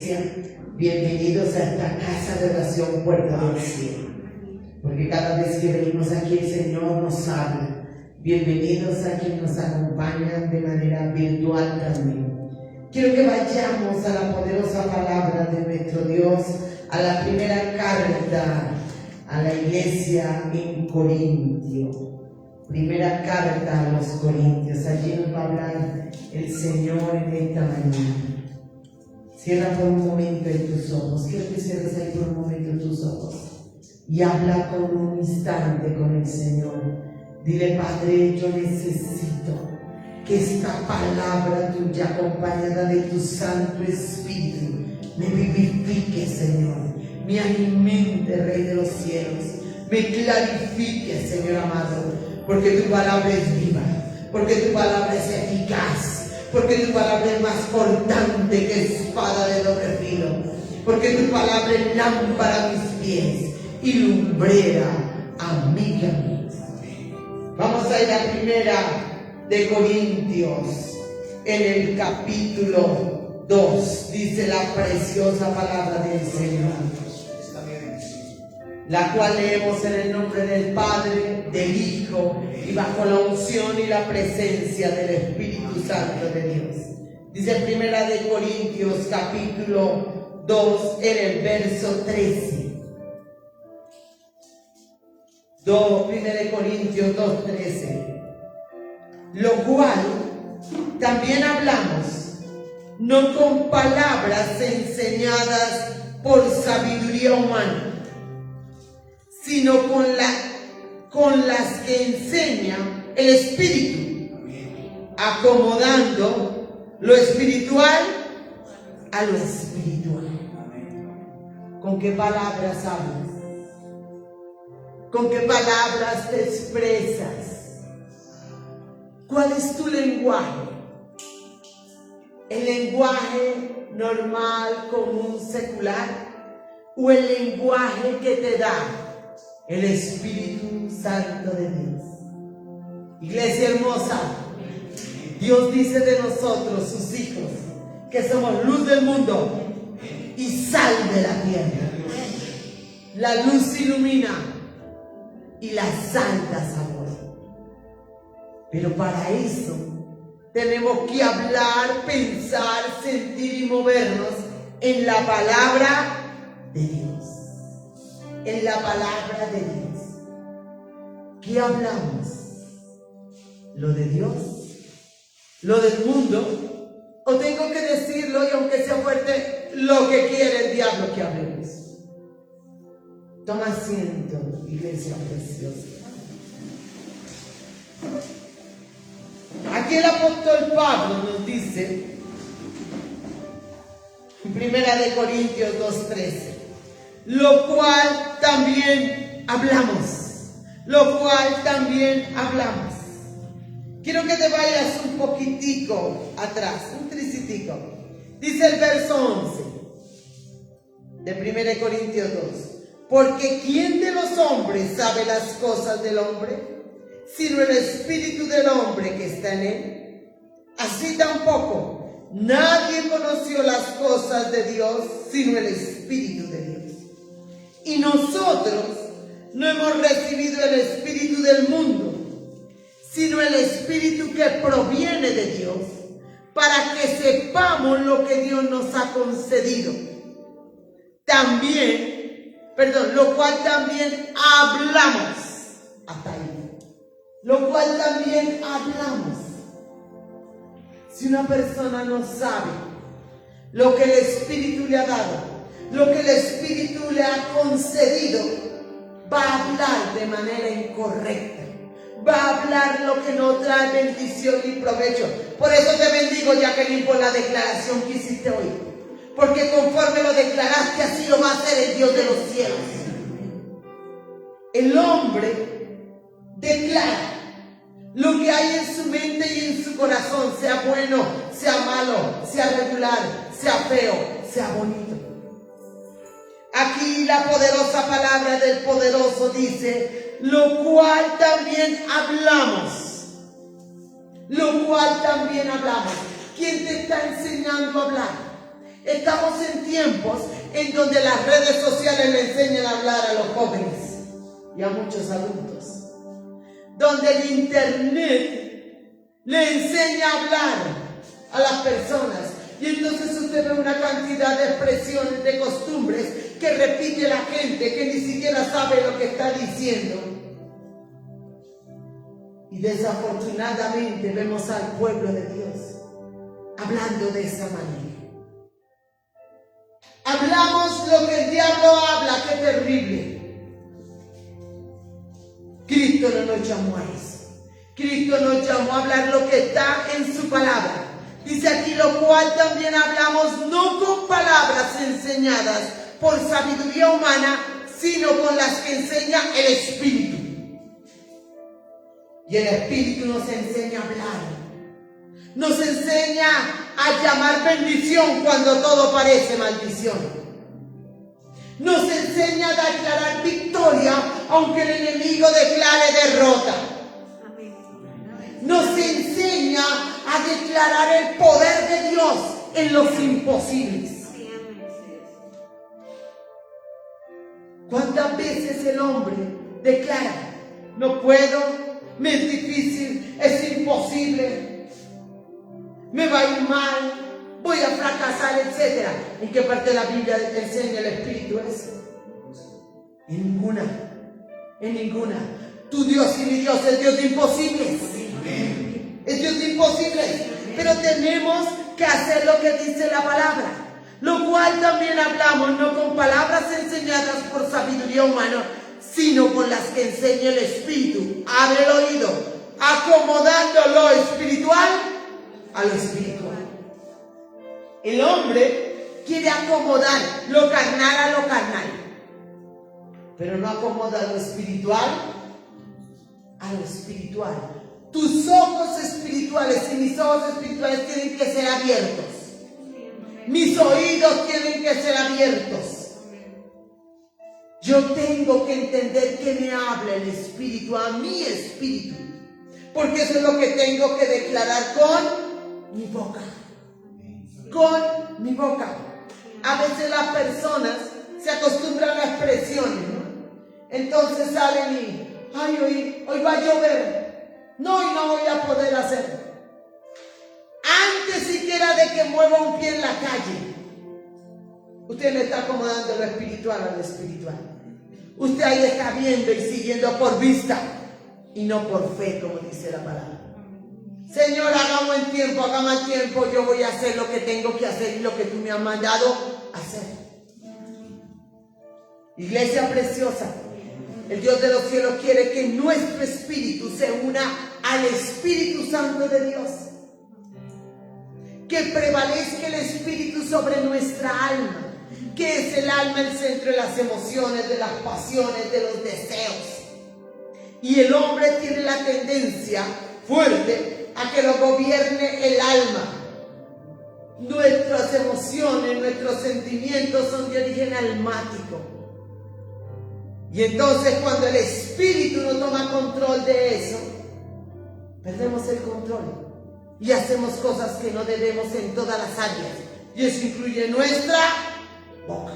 Bienvenidos a esta casa de oración Puerta del Cielo, porque cada vez que venimos aquí el Señor nos habla. Bienvenidos a quienes nos acompañan de manera virtual también. Quiero que vayamos a la poderosa palabra de nuestro Dios, a la primera carta a la iglesia en Corintio. Primera carta a los Corintios. Allí nos va a hablar el Señor en esta mañana. Cierra por un momento en tus ojos. Quiero que cierres ahí por un momento en tus ojos y habla por un instante con el Señor. Dile: Padre, yo necesito que esta palabra tuya, acompañada de tu Santo Espíritu, me vivifique, Señor, me alimente, Rey de los cielos, me clarifique, Señor amado, porque tu palabra es viva, porque tu palabra es eficaz, porque tu palabra es más cortante que espada de doble filo, porque tu palabra es lámpara a mis pies y lumbrera a mi camino. Vamos a ir a primera de Corintios, en el capítulo 2, dice la preciosa palabra del Señor, la cual leemos en el nombre del Padre, del Hijo, y bajo la unción y la presencia del Espíritu Santo de Dios. Dice primera de Corintios capítulo 2 en el verso 13. Primera de Corintios 2:13. Lo cual también hablamos, no con palabras enseñadas por sabiduría humana, sino con las que enseña el Espíritu, acomodando lo espiritual a lo espiritual. ¿Con qué palabras hablas? ¿Con qué palabras te expresas? ¿Cuál es tu lenguaje? ¿El lenguaje normal, común, secular? ¿O el lenguaje que te da el Espíritu Santo de Dios? Iglesia hermosa, Dios dice de nosotros, sus hijos, que somos luz del mundo y sal de la tierra. La luz ilumina y la sal da sabor. Pero para eso tenemos que hablar, pensar, sentir y movernos en la palabra de Dios. En la palabra de Dios. ¿Qué hablamos? ¿Lo de Dios? ¿Lo del mundo? ¿O tengo que decirlo, y aunque sea fuerte, lo que quiere el diablo que hablemos? Toma asiento, iglesia preciosa. Aquí el apóstol Pablo nos dice, en primera de Corintios 2:13, lo cual también hablamos. Quiero que te vayas un poquitico atrás, un tricitico. Dice el verso 11 de 1 Corintios 2. Porque ¿quién de los hombres sabe las cosas del hombre, sino el espíritu del hombre que está en él? Así tampoco nadie conoció las cosas de Dios, sino el espíritu de Dios. Y nosotros no hemos recibido el espíritu del mundo, sino el espíritu que proviene de Dios, para que sepamos lo que Dios nos ha concedido. Lo cual también hablamos. Hasta ahí. Lo cual también hablamos. Si una persona no sabe lo que el Espíritu le ha dado, lo que el Espíritu le ha concedido, va a hablar de manera incorrecta. Va a hablar lo que no trae bendición ni provecho. Por eso te bendigo, Jacqueline, por la declaración que hiciste hoy. Porque conforme lo declaraste, así lo va a hacer el Dios de los cielos. El hombre declara lo que hay en su mente y en su corazón, sea bueno, sea malo, sea regular, sea feo, sea bonito. Aquí la poderosa palabra del poderoso dice, lo cual también hablamos. ¿Quién te está enseñando a hablar? Estamos en tiempos en donde las redes sociales le enseñan a hablar a los jóvenes y a muchos adultos. Donde el internet le enseña a hablar a las personas. Y entonces usted ve una cantidad de expresiones, de costumbres que repite la gente, que ni siquiera sabe lo que está diciendo. Y desafortunadamente vemos al pueblo de Dios hablando de esa manera. Hablamos lo que el diablo habla, qué terrible. Cristo no nos llamó a eso. Cristo nos llamó a hablar lo que está en su palabra. Dice aquí, lo cual también hablamos no con palabras enseñadas por sabiduría humana, sino con las que enseña el Espíritu. Y el Espíritu nos enseña a hablar. Nos enseña a llamar bendición cuando todo parece maldición. Nos enseña a declarar victoria aunque el enemigo declare derrota. Nos enseña a declarar el poder de Dios en los imposibles. ¿Cuántas veces el hombre declara, no puedo, me es difícil, es imposible, me va a ir mal, voy a fracasar, etcétera? ¿En qué parte de la Biblia enseña el Espíritu eso? En ninguna, en ninguna. Tu Dios y mi Dios es Dios de imposibles. Es Dios de imposibles. Pero tenemos que hacer lo que dice la palabra. Lo cual también hablamos, no con palabras enseñadas por sabiduría humana, sino con las que enseña el Espíritu. Abre el oído, acomodando lo espiritual a lo espiritual. El hombre quiere acomodar lo carnal a lo carnal, pero no acomoda lo espiritual a lo espiritual. Tus ojos espirituales y mis ojos espirituales tienen que ser abiertos. Mis oídos tienen que ser abiertos. Yo tengo que entender que me habla el Espíritu a mi espíritu, porque eso es lo que tengo que declarar con mi boca. Con mi boca. A veces las personas se acostumbran a expresiones, ¿no? Entonces salen y, ay, hoy va a llover. No, y no voy a poder hacerlo. Antes siquiera de que mueva un pie en la calle, usted le está acomodando lo espiritual a lo espiritual. Usted ahí está viendo y siguiendo por vista y no por fe, como dice la palabra. Señor, hagamos en tiempo, hagamos tiempo. Yo voy a hacer lo que tengo que hacer y lo que tú me has mandado hacer. Iglesia preciosa, el Dios de los cielos quiere que nuestro espíritu se una al Espíritu Santo de Dios. Que prevalezca el Espíritu sobre nuestra alma, que es el alma el centro de las emociones, de las pasiones, de los deseos. Y el hombre tiene la tendencia fuerte a que lo gobierne el alma. Nuestras emociones, nuestros sentimientos son de origen almático. Y entonces cuando el Espíritu no toma control de eso, perdemos el control y hacemos cosas que no debemos en todas las áreas. Y eso incluye nuestra boca.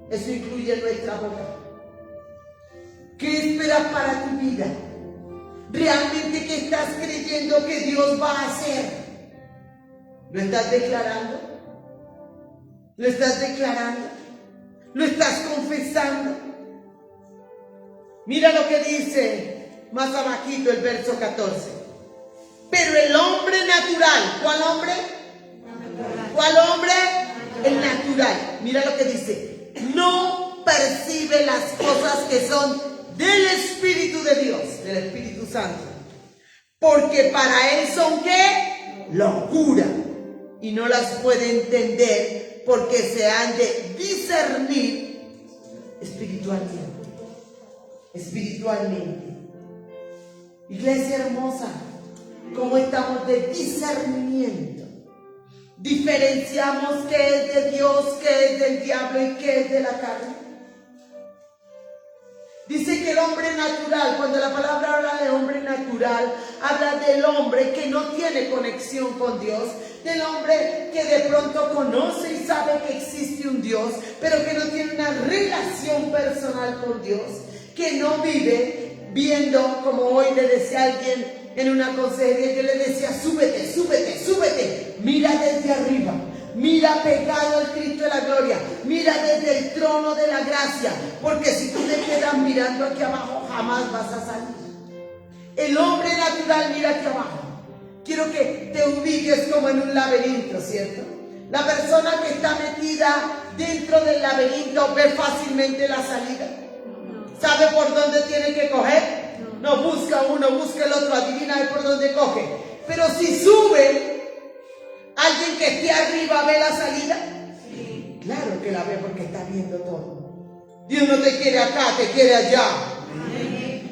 Eso incluye nuestra boca. ¿Qué esperas para tu vida? ¿Realmente qué estás creyendo que Dios va a hacer? ¿Lo estás declarando? ¿Lo estás declarando? ¿Lo estás confesando? Mira lo que dice más abajito el verso 14. Pero el hombre natural, ¿cuál hombre? ¿Cuál hombre? El natural. Mira lo que dice. No percibe las cosas que son del Espíritu de Dios, del Espíritu Santo. Porque para él son ¿qué? Locura. Y no las puede entender porque se han de discernir espiritualmente. Espiritualmente. Iglesia hermosa, ¿cómo estamos de discernimiento? Diferenciamos qué es de Dios, qué es del diablo y qué es de la carne. Dice que el hombre natural, cuando la palabra habla de hombre natural, habla del hombre que no tiene conexión con Dios, del hombre que de pronto conoce y sabe que existe un Dios, pero que no tiene una relación personal con Dios, que no vive viendo, como hoy le decía a alguien en una consejería, yo le decía, súbete, súbete, súbete, mira desde arriba, mira pegado al Cristo de la gloria, mira desde el trono de la gracia, porque si tú te quedas mirando aquí abajo, jamás vas a salir. El hombre natural mira aquí abajo. Quiero que te ubiques como en un laberinto, ¿cierto? La persona que está metida dentro del laberinto ve fácilmente la salida. ¿Sabe por dónde tiene que coger? No busca uno, busca el otro, adivina por dónde coge. Pero si sube, alguien que esté arriba ve la salida. Sí. Claro que la ve porque está viendo todo. Dios no te quiere acá, te quiere allá.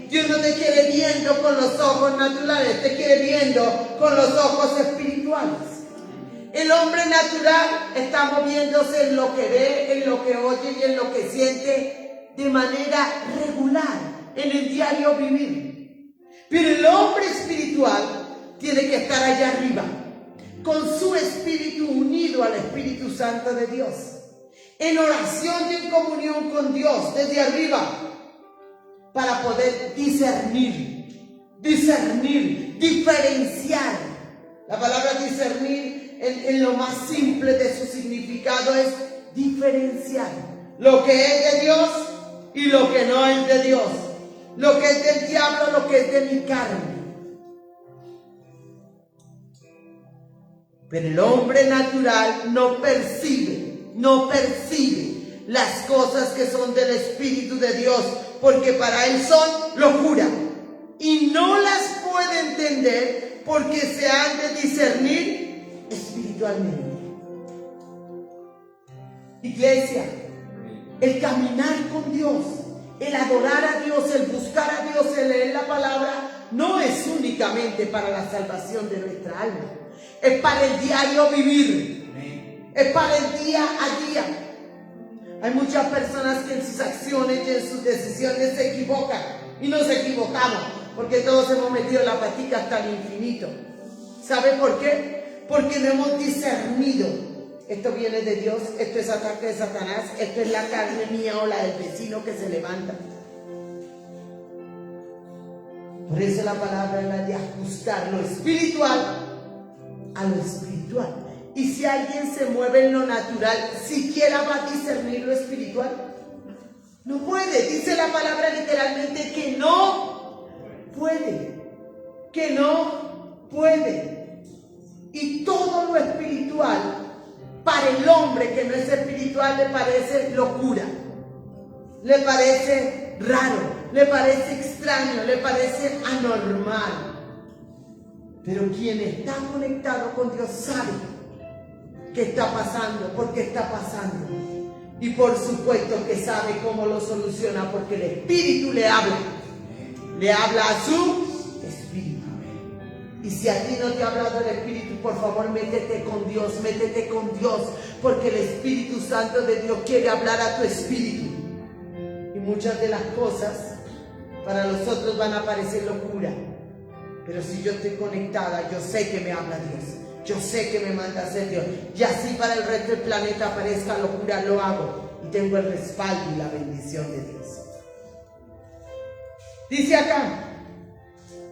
Dios no te quiere viendo con los ojos naturales, te quiere viendo con los ojos espirituales. El hombre natural está moviéndose en lo que ve, en lo que oye y en lo que siente de manera regular, en el diario vivir. Pero el hombre espiritual tiene que estar allá arriba, con su espíritu unido al Espíritu Santo de Dios, en oración y en comunión con Dios desde arriba, para poder discernir, diferenciar. La palabra discernir en lo más simple de su significado es diferenciar lo que es de Dios y lo que no es de Dios, lo que es del diablo, lo que es de mi carne. Pero el hombre natural no percibe las cosas que son del Espíritu de Dios, porque para él son locura y no las puede entender porque se han de discernir espiritualmente. Iglesia, el caminar con Dios, el adorar a Dios, el buscar a Dios, el leer la palabra, no es únicamente para la salvación de nuestra alma, es para el diario vivir, es para el día a día. Hay muchas personas que en sus acciones y en sus decisiones se equivocan. Y nos equivocamos porque todos hemos metido la patica hasta el infinito. ¿Sabe por qué? Porque no hemos discernido. Esto viene de Dios, esto es ataque de Satanás, esto es la carne mía o la del vecino que se levanta. Por eso la palabra es la de ajustar lo espiritual a lo espiritual. Y si alguien se mueve en lo natural, ¿siquiera va a discernir lo espiritual? No puede. Dice la palabra literalmente que no puede. Que no puede. Y todo lo espiritual, para el hombre que no es espiritual, le parece locura. Le parece raro. Le parece extraño. Le parece anormal. Pero quien está conectado con Dios sabe qué está pasando, por qué está pasando. Y por supuesto que sabe cómo lo soluciona, porque el Espíritu le habla a su Espíritu. Y si a ti no te ha hablado el Espíritu, por favor métete con Dios, porque el Espíritu Santo de Dios quiere hablar a tu espíritu. Y muchas de las cosas para los otros van a parecer locura, pero si yo estoy conectada, yo sé que me habla Dios. Yo sé que me manda a hacer Dios. Y así para el resto del planeta parezca locura, lo hago. Y tengo el respaldo y la bendición de Dios. Dice acá,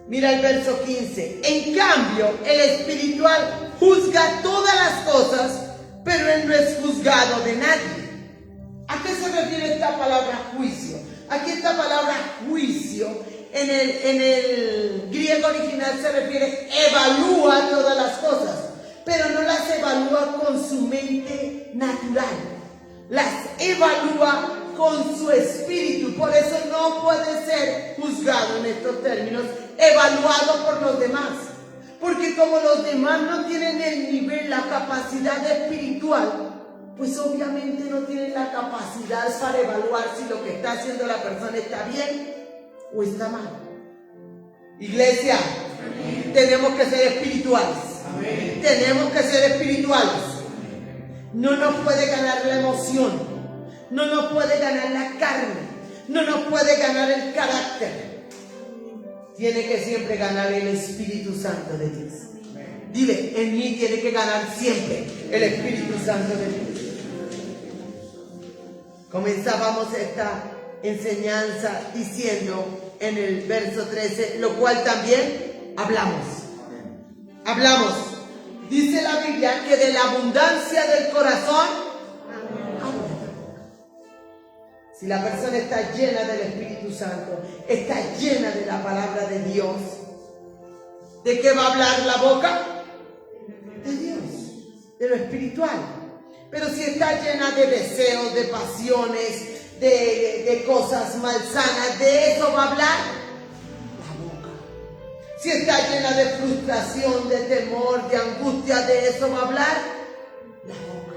mira el verso 15. En cambio, el espiritual juzga todas las cosas, pero él no es juzgado de nadie. ¿A qué se refiere esta palabra juicio? Aquí esta palabra juicio en el griego original se refiere evalúa todas las cosas, pero no las evalúa con su mente natural, las evalúa con su espíritu. Por eso no puede ser juzgado en estos términos, evaluado por los demás, porque como los demás no tienen el nivel, la capacidad espiritual, pues obviamente no tienen la capacidad para evaluar si lo que está haciendo la persona está bien o está mal. Iglesia, amén. Tenemos que ser espirituales. Amén. Tenemos que ser espirituales. No nos puede ganar la emoción, no nos puede ganar la carne, no nos puede ganar el carácter. Tiene que siempre ganar el Espíritu Santo de Dios. Dile, en mí tiene que ganar siempre el Espíritu Santo de Dios. Comenzábamos esta enseñanza diciendo en el verso 13, lo cual también hablamos. Hablamos. Dice la Biblia que de la abundancia del corazón habla. Si la persona está llena del Espíritu Santo, está llena de la palabra de Dios, ¿de qué va a hablar la boca? De Dios, de lo espiritual. Pero si está llena de deseos, de pasiones, de cosas malsanas, de eso va a hablar la boca. Si está llena de frustración, de temor, de angustia, de eso va a hablar la boca.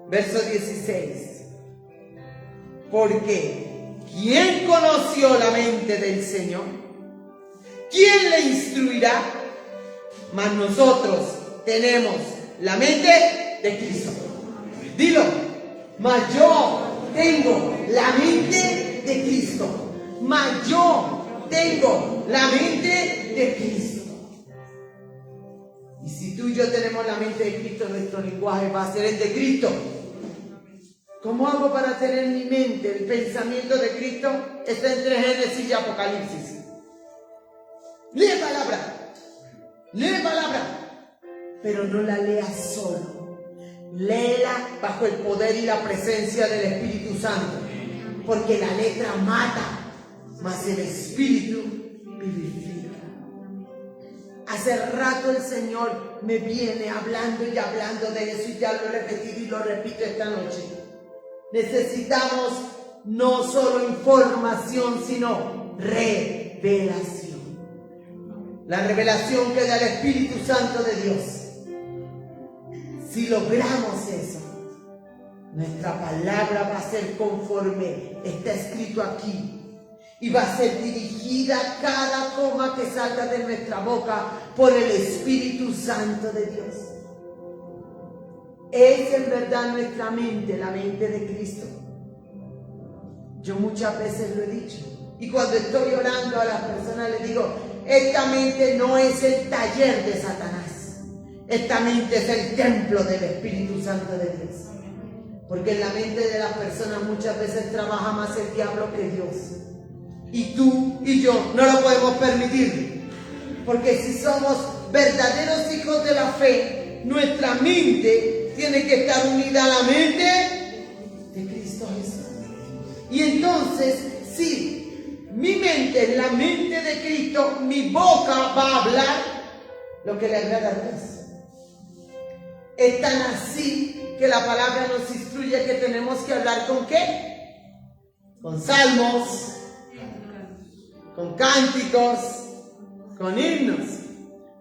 Verso 16. Porque ¿quién conoció la mente del Señor? ¿Quién le instruirá? Mas nosotros tenemos la mente de Cristo. Dilo, mas yo tengo la mente de Cristo. Mas yo tengo la mente de Cristo. Y si tú y yo tenemos la mente de Cristo, nuestro lenguaje va a ser el de Cristo. ¿Cómo hago para tener en mi mente el pensamiento de Cristo? Está entre Génesis y Apocalipsis. Lee palabra, pero no la leas solo. Léela bajo el poder y la presencia del Espíritu Santo, porque la letra mata, mas el Espíritu vivifica. Hace rato el Señor me viene hablando y hablando de eso, y ya lo he repetido y lo repito esta noche. Necesitamos no solo información, sino revelación. La revelación que da el Espíritu Santo de Dios. Si logramos eso, nuestra palabra va a ser conforme está escrito aquí. Y va a ser dirigida cada coma que salga de nuestra boca por el Espíritu Santo de Dios. Es en verdad nuestra mente, la mente de Cristo. Yo muchas veces lo he dicho. Y cuando estoy orando a las personas les digo, esta mente no es el taller de Satanás. Esta mente es el templo del Espíritu Santo de Dios. Porque en la mente de las personas muchas veces trabaja más el diablo que Dios. Y tú y yo no lo podemos permitir. Porque si somos verdaderos hijos de la fe, nuestra mente tiene que estar unida a la mente de Cristo Jesús. Y entonces, si mi mente es la mente de Cristo, mi boca va a hablar lo que le agrada a Dios. Es tan así que la palabra nos instruye que tenemos que hablar ¿con qué? Con salmos, con cánticos, con himnos.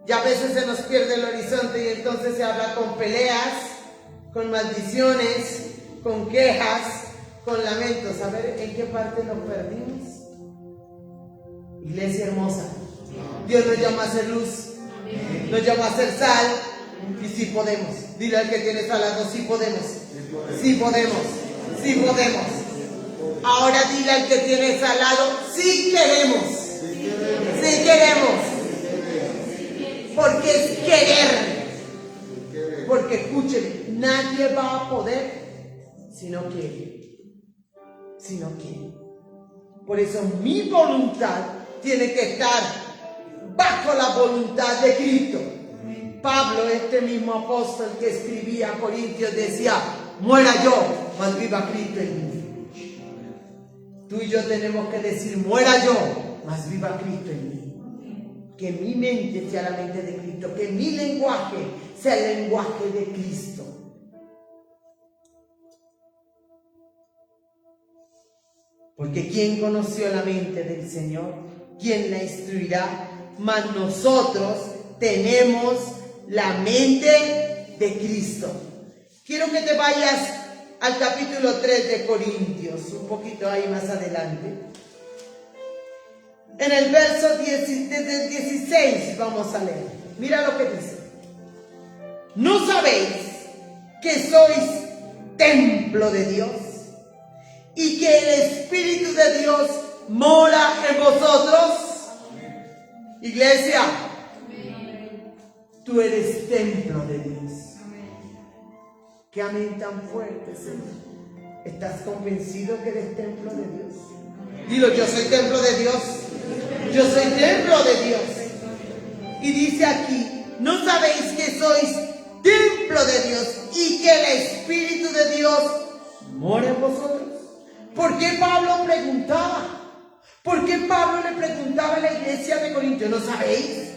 Y a veces se nos pierde el horizonte y entonces se habla con peleas, con maldiciones, con quejas, con lamentos. A ver, ¿en qué parte nos perdimos? Iglesia hermosa, Dios nos llama a ser luz, nos llama a ser sal, y sí podemos. Dile al que tienes al lado, sí podemos, sí podemos, sí podemos. Ahora dile al que tienes al lado, sí queremos, sí queremos, porque es querer. Porque escuchen, nadie va a poder si no quiere, si no quiere. Por eso mi voluntad tiene que estar bajo la voluntad de Cristo. Pablo, este mismo apóstol que escribía a Corintios, decía, muera yo, mas viva Cristo en mí. Tú y yo tenemos que decir, muera yo, mas viva Cristo en mí. Que mi mente sea la mente de Cristo, que mi lenguaje sea el lenguaje de Cristo. Porque ¿quién conoció la mente del Señor? ¿Quién la instruirá? Mas nosotros tenemos la mente de Cristo. Quiero que te vayas al capítulo 3 de Corintios, un poquito ahí más adelante. En el verso 16 vamos a leer. Mira lo que dice. ¿No sabéis que sois templo de Dios y que el Espíritu de Dios mora en vosotros? Iglesia, tú eres templo de Dios. Qué amén tan fuerte, Señor. ¿Estás convencido que eres templo de Dios? Dilo, yo soy templo de Dios. Yo soy templo de Dios. Y dice aquí, ¿no sabéis que sois templo de Dios y que el Espíritu de Dios mora en vosotros? ¿Por qué Pablo preguntaba? ¿Por qué Pablo le preguntaba a la iglesia de Corinto? ¿No sabéis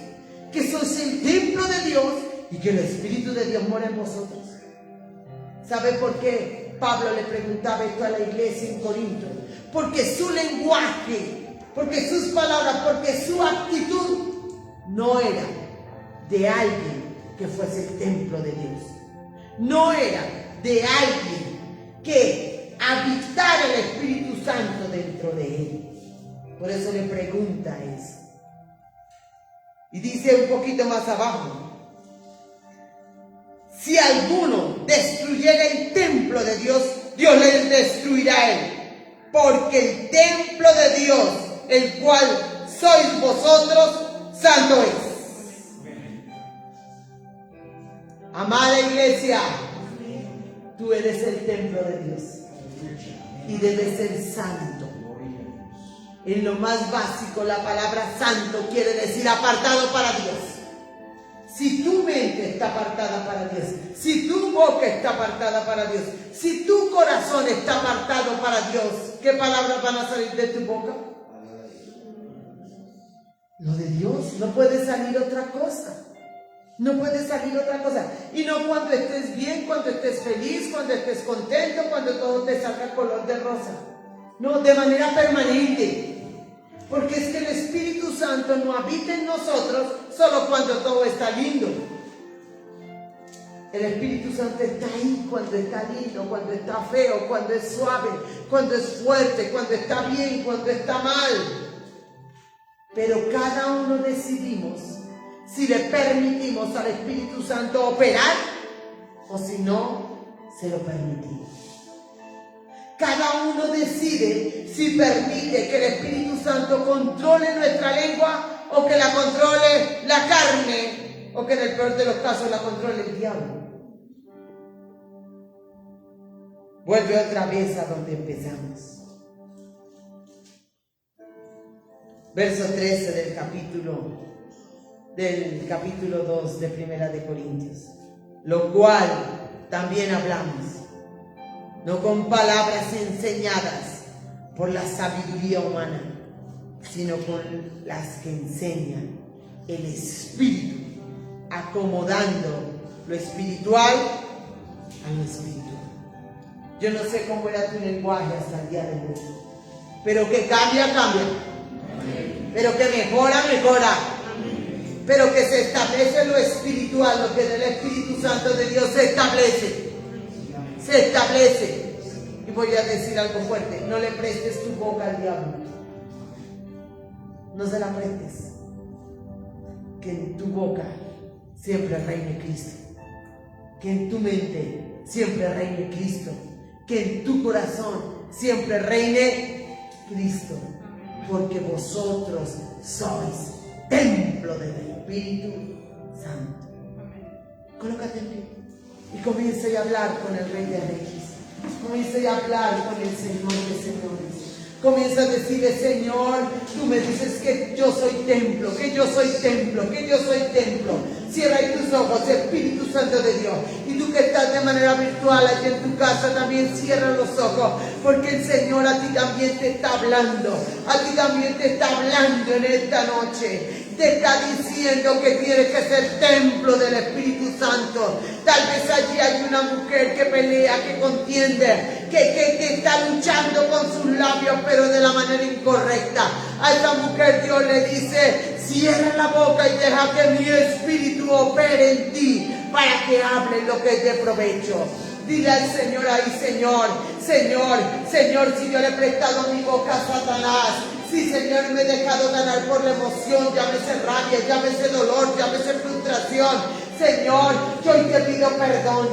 que sois el templo de Dios y que el Espíritu de Dios mora en vosotros? ¿Sabe por qué Pablo le preguntaba esto a la iglesia en Corinto? Porque su lenguaje, porque sus palabras, porque su actitud no era de alguien que fuese el templo de Dios. No era de alguien que habitara el Espíritu Santo dentro de él. Por eso le pregunta eso. Y dice un poquito más abajo, si alguno destruyera el templo de Dios, Dios le destruirá a él. Porque el templo de Dios, el cual sois vosotros, santo es. Amada iglesia, tú eres el templo de Dios y debes ser santo. En lo más básico, la palabra santo quiere decir apartado para Dios. Si tu mente está apartada para Dios, si tu boca está apartada para Dios, si tu corazón está apartado para Dios, ¿qué palabras van a salir de tu boca? Lo de Dios. No puede salir otra cosa. No puede salir otra cosa. Y no cuando estés bien, cuando estés feliz, cuando estés contento, cuando todo te salga color de rosa. No, de manera permanente. Porque es que el Espíritu Santo no habita en nosotros solo cuando todo está lindo. El Espíritu Santo está ahí cuando está lindo, cuando está feo, cuando es suave, cuando es fuerte, cuando está bien, cuando está mal. Pero cada uno decidimos si le permitimos al Espíritu Santo operar o si no se lo permitimos. Cada uno decide si permite que el Espíritu Santo controle nuestra lengua o que la controle la carne o que en el peor de los casos la controle el diablo. Vuelve otra vez a donde empezamos. Verso 13 del capítulo 2 de Primera de Corintios. Lo cual también hablamos, no con palabras enseñadas por la sabiduría humana, sino con las que enseñan el Espíritu, acomodando lo espiritual a lo espiritual. Yo no sé cómo era tu lenguaje hasta el día de hoy, pero que cambia, cambia. Pero que mejora, mejora. Pero que se establece lo espiritual, lo que del Espíritu Santo de Dios se establece. Se establece. Y voy a decir algo fuerte: no le prestes tu boca al diablo. No se la prestes. Que en tu boca siempre reine Cristo. Que en tu mente siempre reine Cristo. Que en tu corazón siempre reine Cristo. Porque vosotros sois templo del Espíritu Santo. Colócate en pie y comienza a hablar con el Rey de Reyes. Comienza a hablar con el Señor de Señores. Comienza a decirle: Señor, tú me dices que yo soy templo, que yo soy templo, que yo soy templo. Cierra ahí tus ojos, Espíritu Santo de Dios. Y tú que estás de manera virtual allí en tu casa, también cierra los ojos, porque el Señor a ti también te está hablando. A ti también te está hablando en esta noche. Te está diciendo que tienes que ser templo del Espíritu Santo. Tal vez allí hay una mujer que pelea, que contiende, que está luchando con sus labios, pero de la manera incorrecta. A esa mujer Dios le dice: cierra la boca y deja que mi Espíritu opere en ti para que hable lo que es de provecho. Dile al Señor ahí: Señor, si yo le he prestado mi boca a Satanás, si, Señor, me he dejado ganar por la emoción, llámese rabia, llámese dolor, llámese frustración, Señor, yo hoy te pido perdón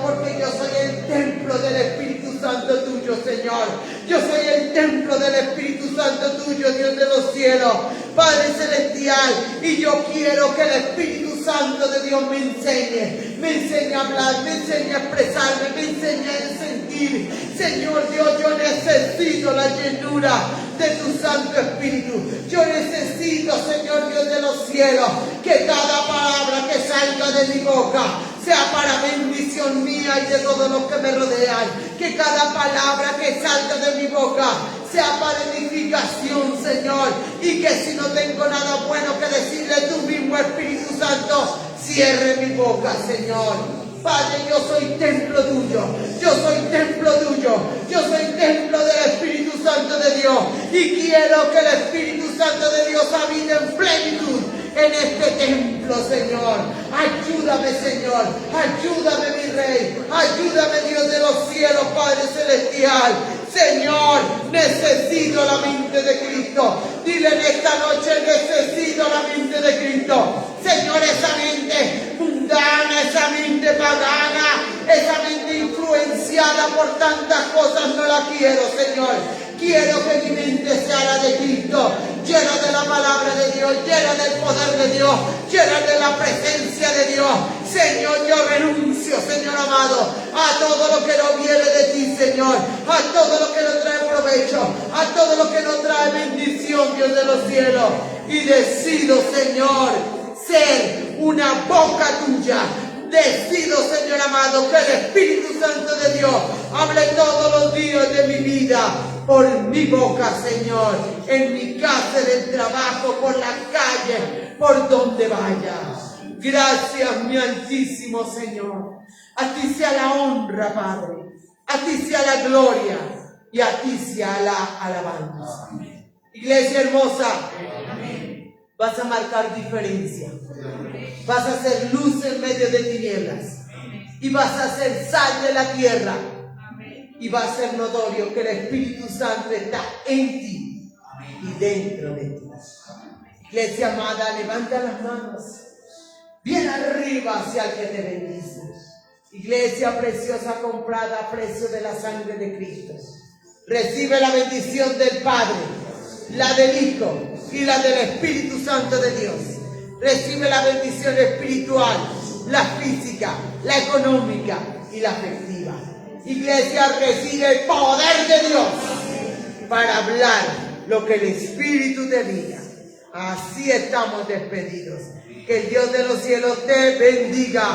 porque yo soy el templo del Espíritu Santo tuyo, Señor. Yo soy el templo del Espíritu Santo tuyo, Dios de los cielos, Padre celestial, y yo quiero que el Espíritu Santo de Dios me enseñe a hablar, me enseñe a expresarme, me enseñe a sentir. Señor Dios, yo necesito la llenura de tu Santo Espíritu. Yo necesito, Señor Dios de los cielos, que cada palabra que salga de mi boca sea para bendición mía y de todos los que me rodean. Que cada palabra que salga de mi boca sea para edificación, Señor. Y que si no tengo nada bueno que decirle, tú mismo, Espíritu Santo, cierre mi boca, Señor. Padre, yo soy templo tuyo, yo soy templo tuyo, yo soy templo del Espíritu Santo de Dios. Y quiero que el Espíritu Santo de Dios habite en plenitud en este templo, Señor. Ayúdame, Señor, ayúdame, mi Rey, ayúdame, Dios de los cielos, Padre celestial. Señor, necesito la mente de Cristo. Dile en esta noche, necesito la mente de Cristo. Señor, esa mente mundana, esa mente pagana, esa mente influenciada por tantas cosas, no la quiero, Señor. Quiero que mi mente sea la de Cristo, llena de la palabra de Dios, llena del poder de Dios, llena de la presencia de Dios. Señor, yo renuncio, Señor amado, a todo lo que no viene de ti, Señor, a todo lo que no trae provecho, a todo lo que no trae bendición, Dios de los cielos. Y decido, Señor, ser una boca tuya. Decido, Señor amado, que el Espíritu Santo de Dios hable todos los días de mi vida por mi boca, Señor, en mi casa, en el trabajo, por la calle, por donde vaya. Gracias, mi altísimo Señor. A ti sea la honra, Padre. A ti sea la gloria y a ti sea la alabanza. Iglesia hermosa, vas a marcar diferencia. Vas a ser luz en medio de tinieblas. Y vas a ser sal de la tierra. Y va a ser notorio que el Espíritu Santo está en ti y dentro de ti. Iglesia amada, levanta las manos bien arriba hacia el que te bendice. Iglesia preciosa, comprada a precio de la sangre de Cristo. Recibe la bendición del Padre, la del Hijo y la del Espíritu Santo de Dios. Recibe la bendición espiritual, la física, la económica y la afectiva. Iglesia, recibe el poder de Dios para hablar lo que el Espíritu te diga. Así estamos despedidos. Que el Dios de los cielos te bendiga.